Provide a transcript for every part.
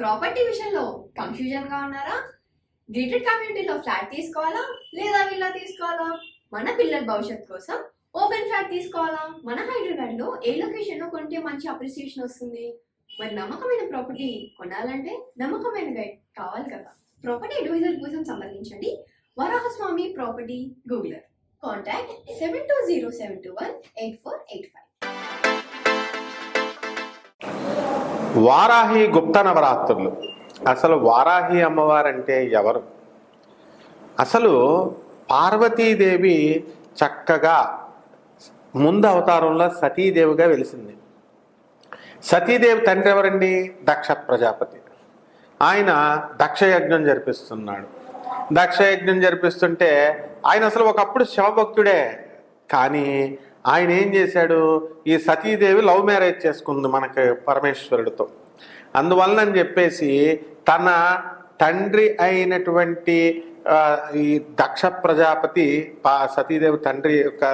Property విషయంలో confusion గా ఉన్నారా? గేటెడ్ కమ్యూనిటీలో ఫ్లాట్ తీసుకోవాలా లేదా విల్లా తీసుకోవాలా? మన పిల్లల భవిష్యత్ కోసం ఓపెన్ ఫ్లాట్ తీసుకోవాలా? మన హైదరాబాద్ లో ఏ లొకేషన్ లో కొంటే మంచి అప్రిసియేషన్ వస్తుంది? మరి నమ్మకమైన ప్రాపర్టీ కొనాలంటే నమ్మకమైన గైడ్ కావాలి కదా. ప్రాపర్టీ అడ్వైజర్ కోసం సంప్రదించండి వరాహస్వామి ప్రాపర్టీ గూగులర్. కాంటాక్ట్ 7207218485. వారాహి గుప్త నవరాత్రులు. అసలు వారాహి అమ్మవారంటే ఎవరు? అసలు పార్వతీదేవి చక్కగా ముందు అవతారంలో సతీదేవిగా వెలిసింది. సతీదేవి తండ్రి ఎవరండి? దక్ష ప్రజాపతి. ఆయన దక్షయజ్ఞం జరిపిస్తున్నాడు. దక్షయజ్ఞం జరిపిస్తుంటే ఆయన అసలు ఒకప్పుడు శివభక్తుడే. కానీ ఆయన ఏం చేశాడు? ఈ సతీదేవి లవ్ మ్యారేజ్ చేసుకుంది మనకి పరమేశ్వరుడితో. అందువలన అని చెప్పేసి తన తండ్రి అయినటువంటి ఈ దక్ష ప్రజాపతి, సతీదేవి తండ్రి యొక్క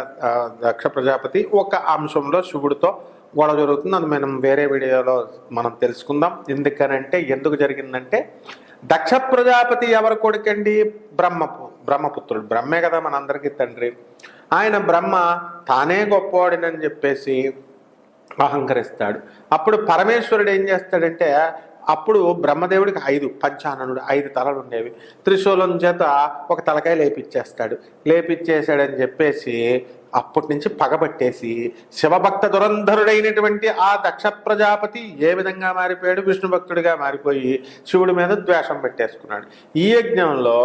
దక్ష ప్రజాపతి ఒక అంశంలో శివుడితో గొడవ జరుగుతుంది. అది మనం వేరే వీడియోలో మనం తెలుసుకుందాం. ఎందుకు జరిగిందంటే దక్ష ప్రజాపతి ఎవరి కొడుకండి? బ్రహ్మపుత్రుడు. బ్రహ్మే కదా మనందరికీ తండ్రి. ఆయన బ్రహ్మ తానే గొప్పవాడినని చెప్పేసి అహంకరిస్తాడు. అప్పుడు పరమేశ్వరుడు ఏం చేస్తాడంటే, అప్పుడు బ్రహ్మదేవుడికి 5 పంచాననుడు 5 తలలు ఉండేవి. త్రిశూలం చేత ఒక తలకాయ లేపిచ్చేసాడని చెప్పేసి అప్పటి నుంచి పగబట్టేసి శివభక్త దురంధరుడైనటువంటి ఆ దక్ష ప్రజాపతి ఏ విధంగా మారిపోయాడు? విష్ణు భక్తుడిగా మారిపోయి శివుడి మీద ద్వేషం పెట్టేసుకున్నాడు. ఈ యజ్ఞంలో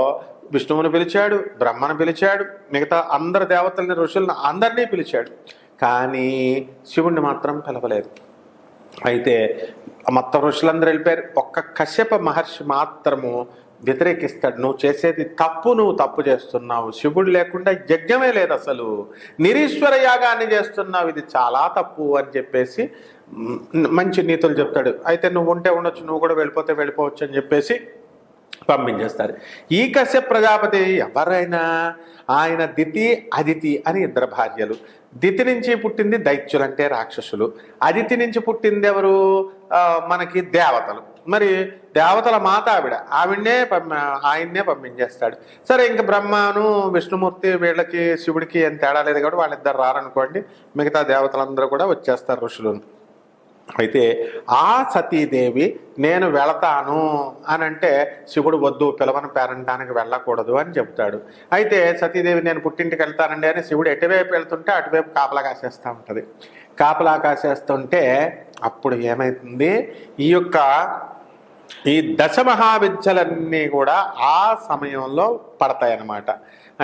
విష్ణువుని పిలిచాడు, బ్రహ్మను పిలిచాడు, మిగతా అందరు దేవతల్ని, ఋషులను అందరినీ పిలిచాడు. కానీ శివుణ్ణి మాత్రం పిలవలేదు. అయితే మొత్తం ఋషులందరూ వెళ్ళిపోయారు. ఒక్క కశ్యప మహర్షి మాత్రము వ్యతిరేకిస్తాడు. నువ్వు చేసేది తప్పు, నువ్వు తప్పు చేస్తున్నావు, శివుడు లేకుండా యజ్ఞమే లేదు, అసలు నిరీశ్వర యాగాన్ని చేస్తున్నావు, ఇది చాలా తప్పు అని చెప్పేసి మంచి నీతులు చెప్తాడు. అయితే నువ్వు ఉంటే ఉండొచ్చు, నువ్వు కూడా వెళ్ళిపోతే వెళ్ళిపోవచ్చు అని చెప్పేసి పంపించేస్తారు. ఈ కశ్యప ప్రజాపతి ఎవరైనా ఆయన దితి అదితి అని 2 భార్యలు. దితి నుంచి పుట్టింది దైత్యులు అంటే రాక్షసులు. అదితి నుంచి పుట్టింది ఎవరు? మనకి దేవతలు. మరి దేవతల మాత ఆయన్నే పంపించేస్తాడు. సరే, ఇంక బ్రహ్మను విష్ణుమూర్తి వీళ్ళకి శివుడికి ఏం తేడా లేదు కాబట్టి వాళ్ళిద్దరు రారనుకోండి, మిగతా దేవతలందరూ కూడా వచ్చేస్తారు, ఋషులు. అయితే ఆ సతీదేవి నేను వెళతాను అని అంటే శివుడు వద్దు, పిలవని పేరంటానికి వెళ్ళకూడదు అని చెప్తాడు. అయితే సతీదేవి నేను పుట్టింటికి వెళ్తానండి అని శివుడు ఎటువైపు వెళ్తుంటే అటువైపు కాపలా కాసేస్తూ ఉంటుంది. కాపలా కాసేస్తుంటే అప్పుడు ఏమవుతుంది? ఈ దశమహావిద్యలన్నీ కూడా ఆ సమయంలో పడతాయన్నమాట.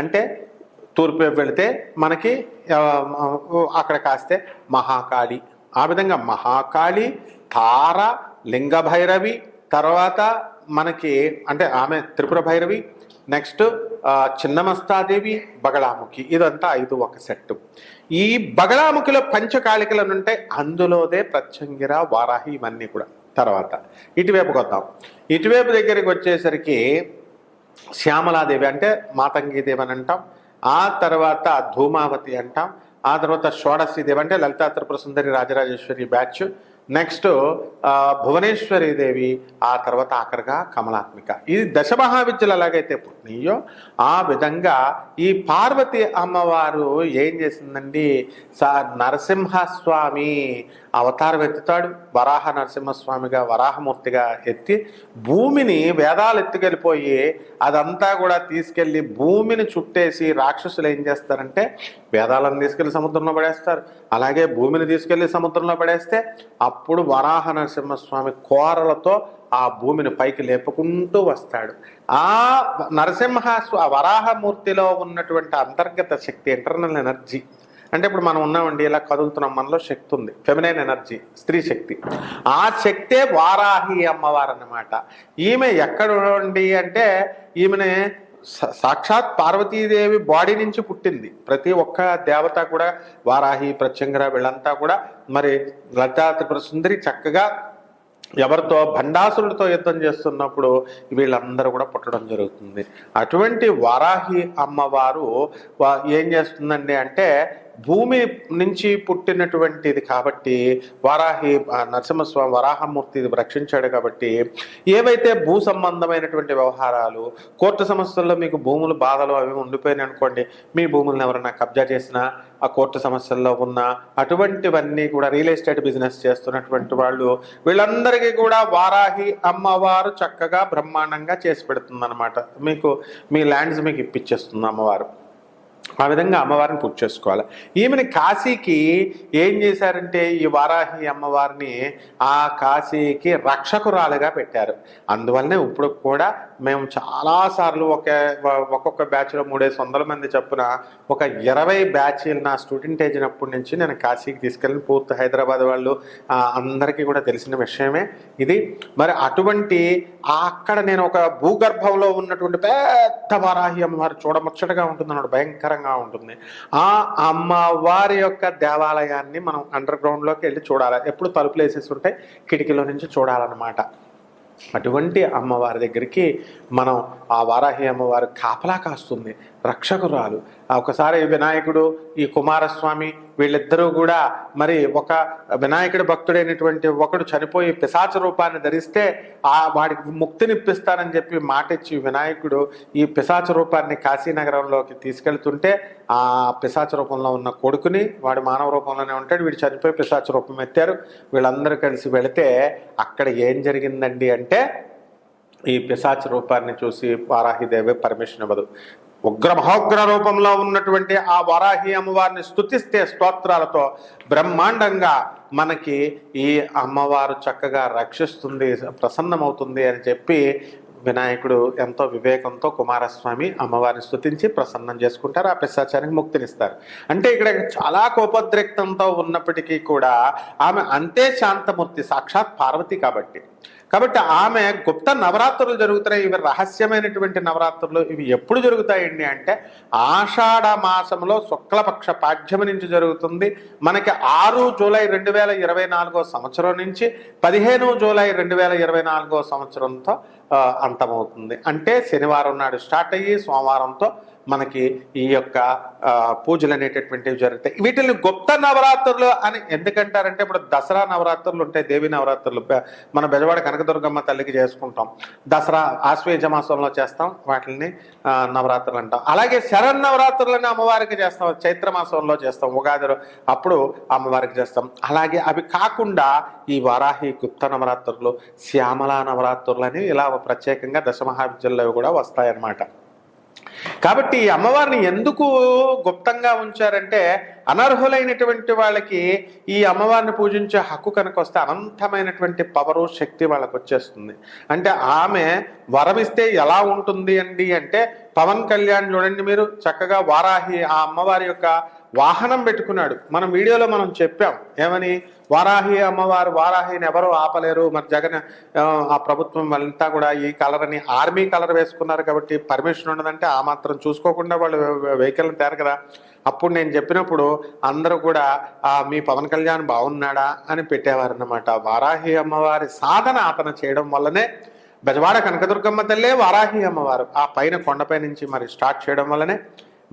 అంటే తూర్పు వైపు వెళితే మనకి అక్కడ కాస్తే మహాకాళి, ఆ విధంగా మహాకాళి, తార, లింగ భైరవి, తర్వాత మనకి అంటే ఆమె త్రిపుర భైరవి, నెక్స్ట్ చిన్నమస్తాదేవి, బగళాముఖి. ఇదంతా 5 ఒక సెట్టు. ఈ బగళాముఖిలో పంచకాళికలు ఉంటాయి, అందులోదే ప్రత్యంగిర, వారాహి, ఇవన్నీ కూడా. తర్వాత ఇటువైపుకి వద్దాం. ఇటువైపు దగ్గరికి వచ్చేసరికి శ్యామలాదేవి అంటే మాతంగీదేవి అని అంటాం. ఆ తర్వాత ధూమావతి అంటాం. ఆ తర్వాత షోడశీదేవి అంటే లలితా త్రిపుర సుందరి రాజరాజేశ్వరి బ్యాచ్. నెక్స్ట్ భువనేశ్వరి దేవి. ఆ తర్వాత ఆఖరిగా కమలాత్మిక. ఇది దశమహావిద్యలు ఎలాగైతే పుట్టినాయో ఆ విధంగా ఈ పార్వతి అమ్మవారు ఏం చేసిందండి? నరసింహస్వామి అవతారం ఎత్తుతాడు. వరాహ నరసింహస్వామిగా, వరాహమూర్తిగా ఎత్తి భూమిని, వేదాలు ఎత్తుకెళ్ళిపోయి అదంతా కూడా తీసుకెళ్ళి భూమిని చుట్టేసి రాక్షసులు ఏం చేస్తారంటే వేదాలను తీసుకెళ్లి సముద్రంలో పడేస్తారు. అలాగే భూమిని తీసుకెళ్లి సముద్రంలో పడేస్తే అప్పుడు వరాహ నరసింహస్వామి కోరలతో ఆ భూమిని పైకి లేపుకుంటూ వస్తాడు. ఆ వరాహమూర్తిలో ఉన్నటువంటి అంతర్గత శక్తి, ఇంటర్నల్ ఎనర్జీ అంటే ఇప్పుడు మనం ఉన్నామండి, ఇలా కదులుతున్నాం, మనలో శక్తి ఉంది, ఫెమినైన్ ఎనర్జీ, స్త్రీ శక్తి. ఆ శక్తే వారాహి అమ్మవారు అన్నమాట. ఈమె ఎక్కడ ఉండి అంటే ఈమెనే సాక్షాత్ పార్వతీదేవి బాడీ నుంచి పుట్టింది. ప్రతి ఒక్క దేవత కూడా వారాహి, ప్రత్యంగిర వీళ్ళంతా కూడా మరి లలితా త్రిపుర సుందరి చక్కగా ఎవరితో? భండాసురుడితో యుద్ధం చేస్తున్నప్పుడు వీళ్ళందరూ కూడా పుట్టడం జరుగుతుంది. అటువంటి వారాహి అమ్మవారు ఏం చేస్తుందండి అంటే భూమి నుంచి పుట్టినటువంటిది కాబట్టి వారాహి నరసింహస్వామి వరాహమూర్తి రక్షించాడు కాబట్టి ఏవైతే భూ సంబంధమైనటువంటి వ్యవహారాలు కోర్టు సమస్యల్లో మీకు భూములు బాధలు అవి ఉండిపోయినాయి అనుకోండి, మీ భూములను ఎవరైనా కబ్జా చేసినా ఆ కోర్టు సమస్యల్లో ఉన్న అటువంటివన్నీ కూడా రియల్ ఎస్టేట్ బిజినెస్ చేస్తున్నటువంటి వాళ్ళు వీళ్ళందరికీ కూడా వారాహి అమ్మవారు చక్కగా బ్రహ్మాండంగా చేసి పెడుతుంది అనమాట. మీకు మీ ల్యాండ్స్ మీకు ఇప్పించేస్తుంది అమ్మవారు. ఆ విధంగా అమ్మవారిని పూజ చేసుకోవాలి. ఈమెని కాశీకి ఏం చేశారంటే ఈ వారాహి అమ్మవారిని ఆ కాశీకి రక్షకురాలుగా పెట్టారు. అందువల్లనే ఇప్పుడు కూడా మేము చాలాసార్లు ఒక్కొక్క బ్యాచ్లో 300 మంది చొప్పున ఒక 20 బ్యాచీలు నా స్టూడెంట్ ఏజినప్పటి నుంచి నేను కాశీకి తీసుకెళ్ళిన పూర్తి హైదరాబాద్ వాళ్ళు అందరికీ కూడా తెలిసిన విషయమే ఇది. మరి అటువంటి అక్కడ నేను ఒక భూగర్భంలో ఉన్నటువంటి పెద్ద వారాహి అమ్మవారు చూడముచ్చటగా ఉంటుంది అన్నాడు, భయంకరంగా ఉంటుంది. ఆ అమ్మవారి యొక్క దేవాలయాన్ని మనం అండర్ గ్రౌండ్లోకి వెళ్ళి చూడాలి. ఎప్పుడు తలుపులు వేసేసి ఉంటాయి, కిటికీలో నుంచి చూడాలన్నమాట. అటువంటి అమ్మవారి దగ్గరికి మనం ఆ వారాహి అమ్మవారు కాపలా కాస్తుంది, రక్షకురాలు. ఒకసారి వినాయకుడు ఈ కుమారస్వామి వీళ్ళిద్దరూ కూడా మరి ఒక వినాయకుడి భక్తుడైనటువంటి ఒకడు చనిపోయి పిశాచ రూపాన్ని ధరిస్తే వాడికి ముక్తినిప్పిస్తానని చెప్పి మాట ఇచ్చి వినాయకుడు ఈ పిశాచ రూపాన్ని కాశీనగరంలోకి తీసుకెళ్తుంటే ఆ పిశాచ రూపంలో ఉన్న కొడుకుని వాడు మానవ రూపంలోనే ఉంటాడు, వీడు చనిపోయి పిశాచ రూపం ఎత్తారు. వీళ్ళందరూ కలిసి వెళితే అక్కడ ఏం జరిగిందండి అంటే ఈ పిశాచ రూపాన్ని చూసి వారాహిదేవి పర్మిషన్ ఇవ్వదు. మహోగ్ర రూపంలో ఉన్నటువంటి ఆ వారాహి అమ్మవారిని స్తుతిస్తే స్తోత్రాలతో బ్రహ్మాండంగా మనకి ఈ అమ్మవారు చక్కగా రక్షిస్తుంది, ప్రసన్నమవుతుంది అని చెప్పి వినాయకుడు ఎంతో వివేకంతో కుమారస్వామి అమ్మవారిని స్తుతించి ప్రసన్నం చేసుకుంటారు, ఆ పిశాచానికి ముక్తినిస్తారు. అంటే ఇక్కడ చాలా కోపోద్రిక్తంతో ఉన్నప్పటికీ కూడా ఆమె అంతే శాంతమూర్తి, సాక్షాత్ పార్వతి కాబట్టి ఆమె గుప్త నవరాత్రులు జరుగుతున్నాయి. ఇవి రహస్యమైనటువంటి నవరాత్రులు. ఇవి ఎప్పుడు జరుగుతాయండి అంటే ఆషాఢ మాసంలో శుక్లపక్ష పాడ్యమి నుంచి జరుగుతుంది. మనకి 6 జూలై 2024 సంవత్సరం నుంచి 15 జూలై 2024 సంవత్సరంతో అంతమవుతుంది. అంటే శనివారం నాడు స్టార్ట్ అయ్యి సోమవారంతో మనకి ఈ యొక్క పూజలు అనేటటువంటివి జరుగుతాయి. వీటిని గుప్త నవరాత్రులు అని ఎందుకంటారంటే ఇప్పుడు దసరా నవరాత్రులు ఉంటాయి, దేవి నవరాత్రులు మన బెజవాడ కనకదుర్గమ్మ తల్లికి చేసుకుంటాం, దసరా ఆశ్వేజ మాసంలో చేస్తాం, వాటిని నవరాత్రులు అంటాం. అలాగే శరన్నవరాత్రులని అమ్మవారికి చేస్తాం, చైత్ర మాసంలో చేస్తాం, ఉగాది అప్పుడు అమ్మవారికి చేస్తాం. అలాగే అవి కాకుండా ఈ వారాహి గుప్త నవరాత్రులు, శ్యామలా నవరాత్రులు అని ఇలా ప్రత్యేకంగా దశమహావిద్యల్లో కూడా వస్తాయన్నమాట. కాబట్టి ఈ అమ్మవారిని ఎందుకు గుప్తంగా ఉంచారంటే అనర్హులైనటువంటి వాళ్ళకి ఈ అమ్మవారిని పూజించే హక్కు కనుక వస్తే అనంతమైనటువంటి పవరు శక్తి వాళ్ళకి వచ్చేస్తుంది. అంటే ఆమె వరమిస్తే ఎలా ఉంటుంది అండి అంటే పవన్ కళ్యాణ్ చూడండి మీరు చక్కగా వారాహి ఆ అమ్మవారి యొక్క వాహనం పెట్టుకున్నాడు. మనం వీడియోలో మనం చెప్పాం ఏమని, వారాహి అమ్మవారు వారాహిని ఎవరు ఆపలేరు. మరి జగన్ ఆ ప్రభుత్వం వాళ్ళంతా కూడా ఈ కలర్ అని ఆర్మీ కలర్ వేసుకున్నారు కాబట్టి పర్మిషన్ ఉండదంటే ఆ మాత్రం చూసుకోకుండా వాళ్ళు వెహికల్ని తేరు కదా. అప్పుడు నేను చెప్పినప్పుడు అందరూ కూడా మీ పవన్ కళ్యాణ్ బాగున్నాడా అని పెట్టేవారు అన్నమాట. వారాహి అమ్మవారి సాధన అతను చేయడం వల్లనే బెజవాడ కనకదుర్గమ్మ తల్లే వారాహి అమ్మవారు ఆ పైన కొండపై నుంచి మరి స్టార్ట్ చేయడం వల్లనే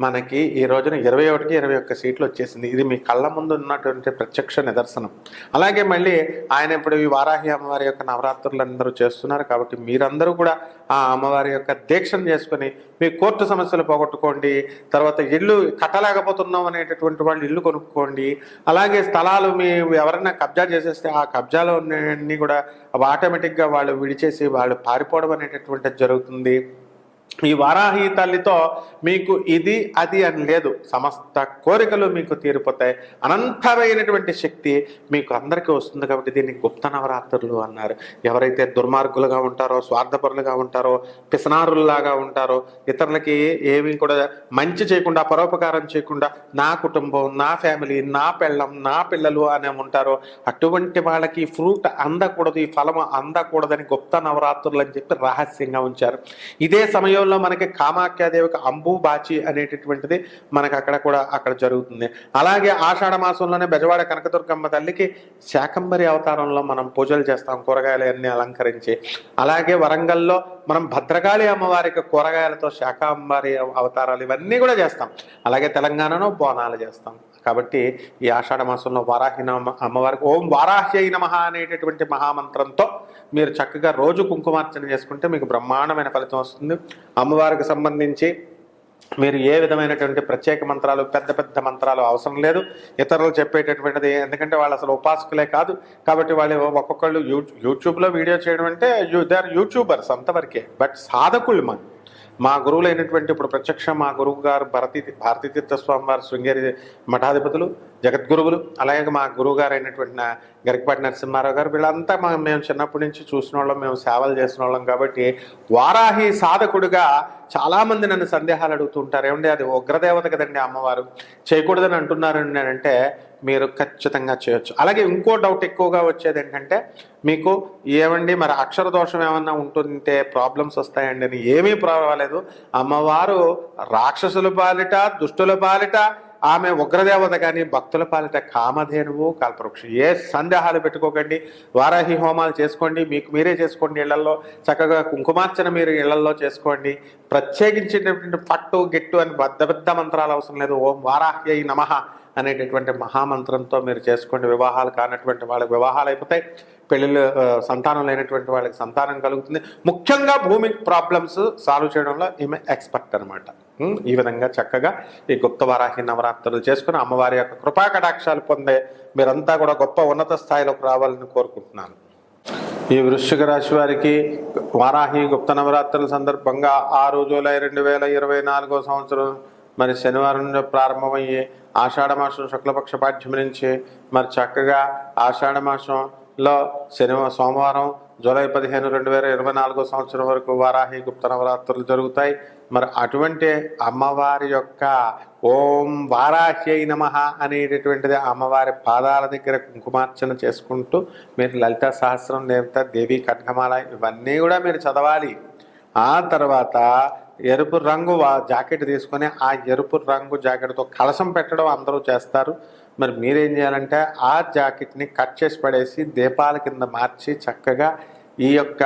మనకి ఈ రోజున 21కి 21 సీట్లు వచ్చేసింది. ఇది మీ కళ్ళ ముందు ఉన్నటువంటి ప్రత్యక్ష నిదర్శనం. అలాగే మళ్ళీ ఆయన ఇప్పుడు ఈ వారాహి అమ్మవారి యొక్క నవరాత్రులు అందరూ చేస్తున్నారు కాబట్టి మీరందరూ కూడా ఆ అమ్మవారి యొక్క దీక్షను చేసుకొని మీ కోర్టు సమస్యలు పోగొట్టుకోండి. తర్వాత ఇల్లు కట్టలేకపోతున్నాం అనేటటువంటి వాళ్ళు ఇల్లు కొనుక్కోండి. అలాగే స్థలాలు మీ ఎవరైనా కబ్జా చేసేస్తే ఆ కబ్జాలో అన్నీ కూడా ఆటోమేటిక్గా వాళ్ళు విడిచేసి వాళ్ళు పారిపోవడం అనేటటువంటిది జరుగుతుంది. ఈ వారాహి తల్లితో మీకు ఇది అది అని లేదు, సమస్త కోరికలు మీకు తీరిపోతాయి. అనంతమైనటువంటి శక్తి మీకు అందరికీ వస్తుంది. కాబట్టి దీన్ని గుప్త నవరాత్రులు అన్నారు. ఎవరైతే దుర్మార్గులుగా ఉంటారో, స్వార్థపరులుగా ఉంటారో, పిసనారుల్లాగా ఉంటారో, ఇతరులకి ఏమీ కూడా మంచి చేయకుండా, పరోపకారం చేయకుండా నా కుటుంబం, నా ఫ్యామిలీ, నా పెళ్ళం, నా పిల్లలు అనే ఉంటారో అటువంటి వాళ్ళకి ఫ్రూట్ అందకూడదు, ఈ ఫలం అందకూడదని గుప్త నవరాత్రులు అని చెప్పి రహస్యంగా ఉంచారు. ఇదే సమయంలో మనకి కామాఖ్యాదేవికి అంబుబాచి అనేటటువంటిది మనకి అక్కడ జరుగుతుంది. అలాగే ఆషాఢ మాసంలోనే బెజవాడ కనకదుర్గమ్మ తల్లికి శాకంబరి అవతారంలో మనం పూజలు చేస్తాం, కూరగాయలు అన్ని అలంకరించి. అలాగే వరంగల్లో మనం భద్రకాళి అమ్మవారికి కూరగాయలతో శాకంబరి అవతారాలు ఇవన్నీ కూడా చేస్తాం. అలాగే తెలంగాణలో బోనాలు చేస్తాం. కాబట్టి ఈ ఆషాఢ మాసంలో వారాహి అమ్మవారికి ఓం వారాహ్యై నమః అనేటటువంటి మహామంత్రంతో మీరు చక్కగా రోజు కుంకుమార్చన చేసుకుంటే మీకు బ్రహ్మాండమైన ఫలితం వస్తుంది. అమ్మవారికి సంబంధించి మీరు ఏ విధమైనటువంటి ప్రత్యేక మంత్రాలు, పెద్ద పెద్ద మంత్రాలు అవసరం లేదు. ఇతరులు చెప్పేటటువంటిది, ఎందుకంటే వాళ్ళు అసలు ఉపాసకులే కాదు కాబట్టి వాళ్ళు ఒక్కొక్కళ్ళు యూట్యూబ్లో వీడియో చేయడం అంటే దే ఆర్ యూట్యూబర్స్ అంతవరకే. బట్ సాధకులు మా గురువులైనటువంటి ఇప్పుడు ప్రత్యక్ష మా గురువు గారు భారతీతీర్థ స్వామి వారు శృంగేరి మఠాధిపతులు, జగద్గురువులు, అలాగే మా గురువు గారు అయినటువంటి గరికపాటి నరసింహారావు గారు, వీళ్ళంతా మేము చిన్నప్పటి నుంచి చూసిన వాళ్ళం, మేము సేవలు చేసిన వాళ్ళం. కాబట్టి వారాహి సాధకుడిగా చాలామంది నన్ను సందేహాలు అడుగుతుంటారు, ఏమండి అది ఉగ్రదేవత కదండి అమ్మవారు, చేయకూడదని అంటున్నారు అంటే మీరు ఖచ్చితంగా చేయొచ్చు. అలాగే ఇంకో డౌట్ ఎక్కువగా వచ్చేది ఏంటంటే మీకు ఏమండి మరి అక్షర దోషం ఏమన్నా ఉంటుంటే ప్రాబ్లమ్స్ వస్తాయండి అని. ఏమీ పర్వాలేదు, అమ్మవారు రాక్షసుల పాలిట, దుష్టుల పాలిట ఆమె ఉగ్రదేవత, కానీ భక్తుల పాలిట కామధేనువు, కల్పవృక్షం. ఏ సందేహాలు పెట్టుకోకండి. వారాహి హోమాలు చేసుకోండి, మీకు మీరే చేసుకోండి ఇళ్లలో. చక్కగా కుంకుమార్చన మీరు ఇళ్లలో చేసుకోండి. ప్రత్యేకించినటువంటి పట్టు గిట్టు అని పెద్ద మంత్రాలు అవసరం లేదు. ఓం వారాహ్యై నమః అనేటటువంటి మహామంత్రంతో మీరు చేసుకోండి. వివాహాలు కానటువంటి వాళ్ళకి వివాహాలు అయిపోతాయి, పెళ్ళిళ్ళు సంతానం లేనటువంటి వాళ్ళకి సంతానం కలుగుతుంది. ముఖ్యంగా భూమి ప్రాబ్లమ్స్ సాల్వ్ చేయడంలో ఈమె ఎక్స్పర్ట్ అనమాట. ఈ విధంగా చక్కగా ఈ గుప్త వారాహి నవరాత్రులు చేసుకుని అమ్మవారి యొక్క కృపా కటాక్షాలు పొందే మీరంతా కూడా గొప్ప ఉన్నత స్థాయిలోకి రావాలని కోరుకుంటున్నాను. ఈ వృశ్చిక రాశి వారికి వారాహి గుప్త నవరాత్రుల సందర్భంగా 6 జూలై 2024 సంవత్సరం మరి శనివారం ప్రారంభమయ్యి ఆషాఢమాసం శుక్లపక్ష పాఠ్యం నుంచి మరి చక్కగా ఆషాఢమాసంలో సోమవారం జూలై 15, 2024 సంవత్సరం వరకు వారాహి గుప్త నవరాత్రులు జరుగుతాయి. మరి అటువంటి అమ్మవారి యొక్క ఓం వారాహ్యై నమః అనేటటువంటిది అమ్మవారి పాదాల దగ్గర కుంకుమార్చన చేసుకుంటూ మీరు లలితా సహస్రం, లేదా దేవి ఖడ్గమాల ఇవన్నీ కూడా మీరు చదవాలి. ఆ తర్వాత ఎరుపు రంగు జాకెట్ తీసుకొని ఆ ఎరుపు రంగు జాకెట్తో కలశం పెట్టడం అందరూ చేస్తారు. మరి మీరేం చేయాలంటే ఆ జాకెట్ని కట్ చేసి పడేసి దీపాల కింద మార్చి చక్కగా ఈ యొక్క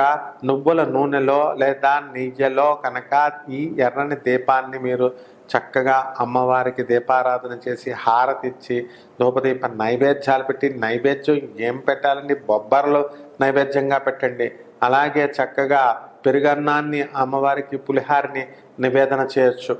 నువ్వుల నూనెలో లేదా నెయ్యిలో కనుక ఈ ఎర్రని దీపాన్ని మీరు చక్కగా అమ్మవారికి దీపారాధన చేసి హారతిచ్చి ధూపదీప నైవేద్యాలు పెట్టి, నైవేద్యం ఏం పెట్టాలండి, బొబ్బర్లు నైవేద్యంగా పెట్టండి. అలాగే చక్కగా పెరుగన్నాన్ని, అమ్మవారికి పులిహారిని నివేదన చేయొచ్చు.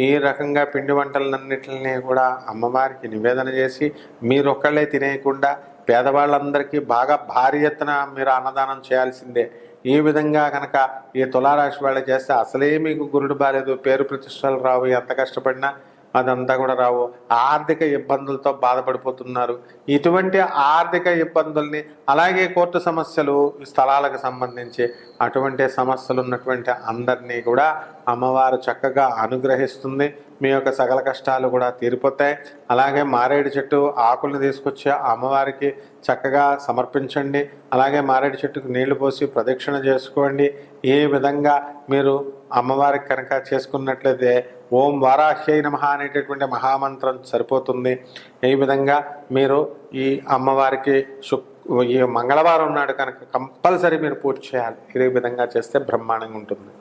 ఈ రకంగా పిండి వంటలన్నిటిని కూడా అమ్మవారికి నివేదన చేసి మీరొక్కళ్ళే తినేయకుండా పేదవాళ్ళందరికీ బాగా భారీ ఎత్తున మీరు అన్నదానం చేయాల్సిందే. ఈ విధంగా కనుక ఈ తులారాశి వాళ్ళు చేస్తే అసలే మీకు గురుడు బాలేదు, పేరు ప్రతిష్టలు రావు, ఎంత కష్టపడినా అదంతా కూడా రావు. ఆర్థిక ఇబ్బందులతో బాధపడిపోతున్నారు. ఇటువంటి ఆర్థిక ఇబ్బందుల్ని, అలాగే కోర్టు సమస్యలు, స్థలాలకు సంబంధించి అటువంటి సమస్యలు ఉన్నటువంటి అందరినీ కూడా అమ్మవారు చక్కగా అనుగ్రహిస్తుంది. మీ యొక్క సకల కష్టాలు కూడా తీరిపోతాయి. అలాగే మారేడు చెట్టు ఆకులను తీసుకొచ్చి అమ్మవారికి చక్కగా సమర్పించండి. అలాగే మారేడు చెట్టుకు నీళ్లు పోసి ప్రదక్షిణ చేసుకోండి. ఈ విధంగా మీరు అమ్మవారికి కనుక చేసుకున్నట్లయితే ఓం వారాహ్యై నమః అనేటటువంటి మహామంత్రం సరిపోతుంది. ఈ విధంగా మీరు ఈ అమ్మవారికి ఈ మంగళవారం నాడు కనుక కంపల్సరీ మీరు పూజ చేయాలి. ఈ విధంగా చేస్తే బ్రహ్మాండంగా ఉంటుంది.